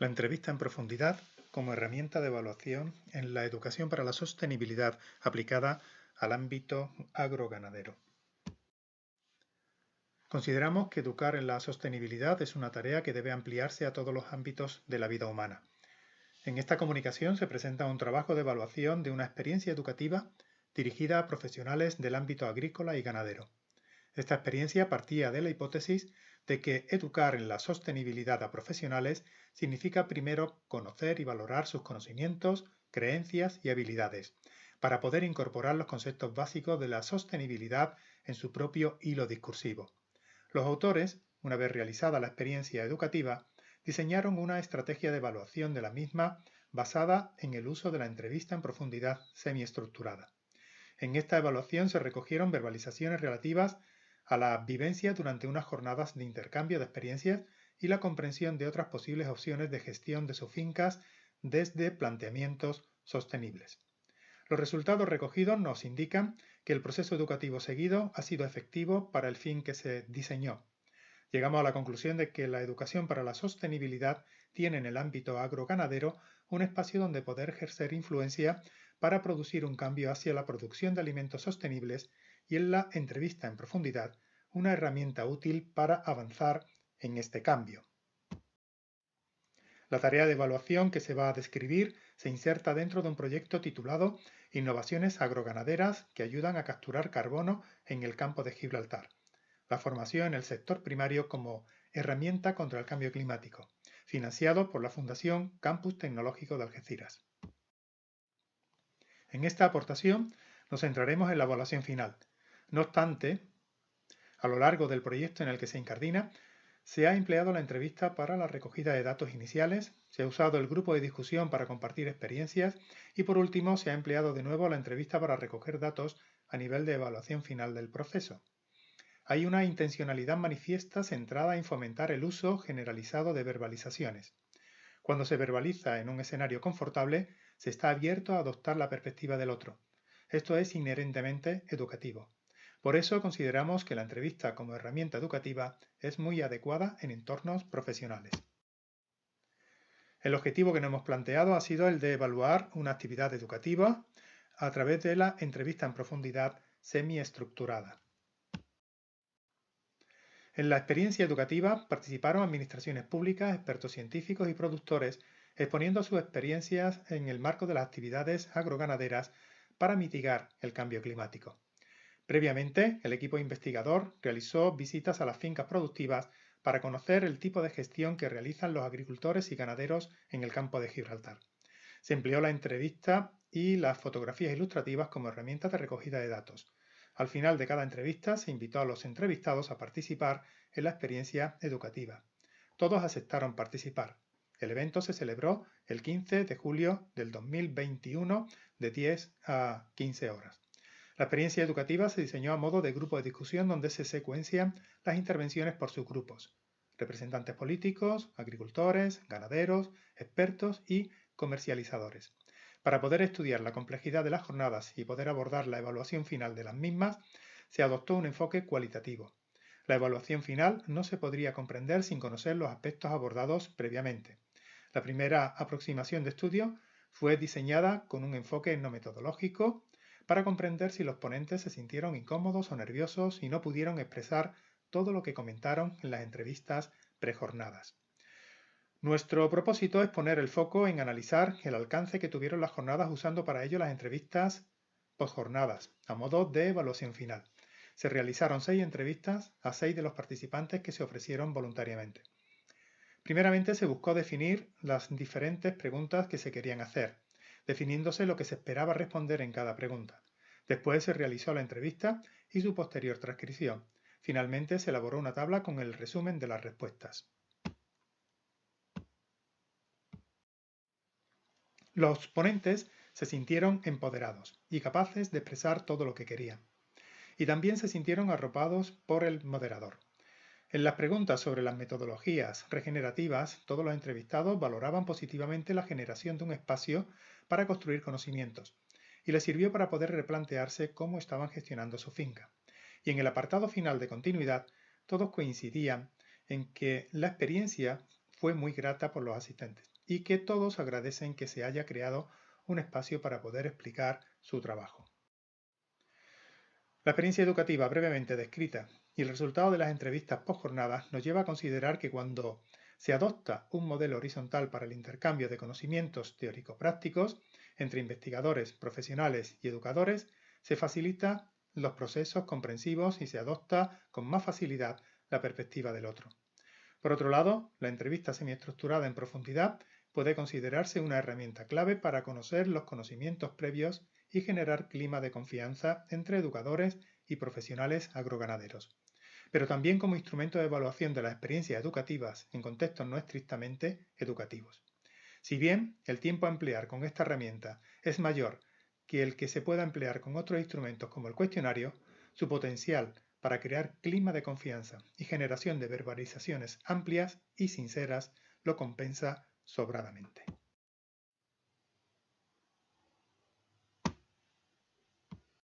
La entrevista en profundidad como herramienta de evaluación en la educación para la sostenibilidad aplicada al ámbito agroganadero. Consideramos que educar en la sostenibilidad es una tarea que debe ampliarse a todos los ámbitos de la vida humana. En esta comunicación se presenta un trabajo de evaluación de una experiencia educativa dirigida a profesionales del ámbito agrícola y ganadero. Esta experiencia partía de la hipótesis de que educar en la sostenibilidad a profesionales significa primero conocer y valorar sus conocimientos, creencias y habilidades, para poder incorporar los conceptos básicos de la sostenibilidad en su propio hilo discursivo. Los autores, una vez realizada la experiencia educativa, diseñaron una estrategia de evaluación de la misma basada en el uso de la entrevista en profundidad semiestructurada. En esta evaluación se recogieron verbalizaciones relativas a la vivencia durante unas jornadas de intercambio de experiencias y la comprensión de otras posibles opciones de gestión de sus fincas desde planteamientos sostenibles. Los resultados recogidos nos indican que el proceso educativo seguido ha sido efectivo para el fin que se diseñó. Llegamos a la conclusión de que la educación para la sostenibilidad tiene en el ámbito agroganadero un espacio donde poder ejercer influencia para producir un cambio hacia la producción de alimentos sostenibles y en la entrevista en profundidad una herramienta útil para avanzar en este cambio. La tarea de evaluación que se va a describir se inserta dentro de un proyecto titulado Innovaciones agroganaderas que ayudan a capturar carbono en el campo de Gibraltar. La formación en el sector primario como herramienta contra el cambio climático, financiado por la Fundación Campus Tecnológico de Algeciras. En esta aportación nos centraremos en la evaluación final. No obstante, a lo largo del proyecto en el que se incardina, se ha empleado la entrevista para la recogida de datos iniciales, se ha usado el grupo de discusión para compartir experiencias y por último se ha empleado de nuevo la entrevista para recoger datos a nivel de evaluación final del proceso. Hay una intencionalidad manifiesta centrada en fomentar el uso generalizado de verbalizaciones. Cuando se verbaliza en un escenario confortable, se está abierto a adoptar la perspectiva del otro. Esto es inherentemente educativo. Por eso consideramos que la entrevista como herramienta educativa es muy adecuada en entornos profesionales. El objetivo que nos hemos planteado ha sido el de evaluar una actividad educativa a través de la entrevista en profundidad semiestructurada. En la experiencia educativa participaron administraciones públicas, expertos científicos y productores, exponiendo sus experiencias en el marco de las actividades agroganaderas para mitigar el cambio climático. Previamente, el equipo investigador realizó visitas a las fincas productivas para conocer el tipo de gestión que realizan los agricultores y ganaderos en el campo de Gibraltar. Se empleó la entrevista y las fotografías ilustrativas como herramientas de recogida de datos. Al final de cada entrevista se invitó a los entrevistados a participar en la experiencia educativa. Todos aceptaron participar. El evento se celebró el 15 de julio del 2021 de 10 a 15 horas. La experiencia educativa se diseñó a modo de grupo de discusión donde se secuencian las intervenciones por subgrupos. Representantes políticos, agricultores, ganaderos, expertos y comercializadores. Para poder estudiar la complejidad de las jornadas y poder abordar la evaluación final de las mismas, se adoptó un enfoque cualitativo. La evaluación final no se podría comprender sin conocer los aspectos abordados previamente. La primera aproximación de estudio fue diseñada con un enfoque no metodológico para comprender si los ponentes se sintieron incómodos o nerviosos y no pudieron expresar todo lo que comentaron en las entrevistas prejornadas. Nuestro propósito es poner el foco en analizar el alcance que tuvieron las jornadas usando para ello las entrevistas postjornadas, a modo de evaluación final. Se realizaron 6 entrevistas a 6 de los participantes que se ofrecieron voluntariamente. Primeramente se buscó definir las diferentes preguntas que se querían hacer, definiéndose lo que se esperaba responder en cada pregunta. Después se realizó la entrevista y su posterior transcripción. Finalmente se elaboró una tabla con el resumen de las respuestas. Los ponentes se sintieron empoderados y capaces de expresar todo lo que querían. Y también se sintieron arropados por el moderador. En las preguntas sobre las metodologías regenerativas, todos los entrevistados valoraban positivamente la generación de un espacio para construir conocimientos y les sirvió para poder replantearse cómo estaban gestionando su finca. Y en el apartado final de continuidad, todos coincidían en que la experiencia fue muy grata por los asistentes y que todos agradecen que se haya creado un espacio para poder explicar su trabajo. La experiencia educativa brevemente descrita y el resultado de las entrevistas postjornada nos lleva a considerar que cuando se adopta un modelo horizontal para el intercambio de conocimientos teórico-prácticos entre investigadores, profesionales y educadores, se facilita los procesos comprensivos y se adopta con más facilidad la perspectiva del otro. Por otro lado, la entrevista semiestructurada en profundidad puede considerarse una herramienta clave para conocer los conocimientos previos y generar clima de confianza entre educadores y profesionales agroganaderos, pero también como instrumento de evaluación de las experiencias educativas en contextos no estrictamente educativos. Si bien el tiempo a emplear con esta herramienta es mayor que el que se pueda emplear con otros instrumentos como el cuestionario, su potencial para crear clima de confianza y generación de verbalizaciones amplias y sinceras lo compensa sobradamente.